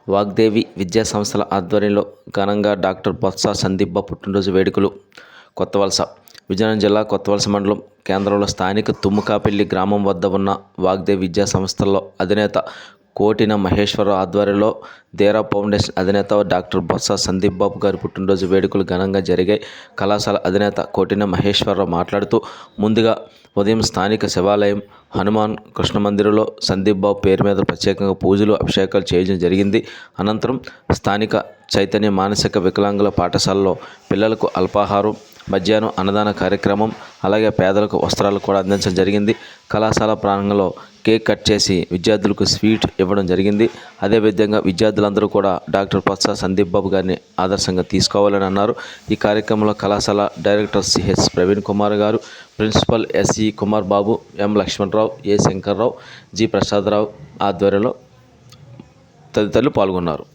వాగ్దేవి విద్యా సంస్థల ఆధ్వర్యంలో ఘనంగా డాక్టర్ బొత్స సందీప్ బాబు పుట్టినరోజు వేడుకలు. కొత్తవలస విజయనగరం జిల్లా కొత్తవలస మండలం కేంద్రంలో స్థానిక తుమ్మకాపల్లి గ్రామం వద్ద ఉన్న వాగ్దేవి విద్యా సంస్థల్లో అధినేత కోటిన మహేశ్వరరావు ఆధ్వర్యంలో దేరా ఫౌండేషన్ అధినేత డాక్టర్ బొత్స సందీప్ బాబు గారి పుట్టినరోజు వేడుకలు ఘనంగా జరిగాయి. కళాశాల అధినేత కోటిన మహేశ్వరరావు మాట్లాడుతూ, ముందుగా ఉదయం స్థానిక శివాలయం హనుమాన్ కృష్ణ మందిరంలో సందీప్ బాబు పేరు మీద ప్రత్యేకంగా పూజలు అభిషేకాలు చేయడం జరిగింది. అనంతరం స్థానిక చైతన్య మానసిక వికలాంగుల పాఠశాలలో పిల్లలకు అల్పాహారం, మధ్యాహ్నం అన్నదాన కార్యక్రమం, అలాగే పేదలకు వస్త్రాలు కూడా అందించడం జరిగింది. కళాశాల ప్రాంగణంలో కేక్ కట్ చేసి విద్యార్థులకు స్వీట్ ఇవ్వడం జరిగింది. అదేవిధంగా విద్యార్థులందరూ కూడా డాక్టర్ బొత్స సందీప్ బాబు గారిని ఆదర్శంగా తీసుకోవాలని అన్నారు. ఈ కార్యక్రమంలో కళాశాల డైరెక్టర్ సిహెచ్ ప్రవీణ్ కుమార్ గారు, ప్రిన్సిపల్ ఎస్ఈ కుమార్ బాబు, ఎం లక్ష్మణరావు, ఏ శంకర్రావు, జి ప్రసాదరావు ఆధ్వర్యంలో తదితరులు పాల్గొన్నారు.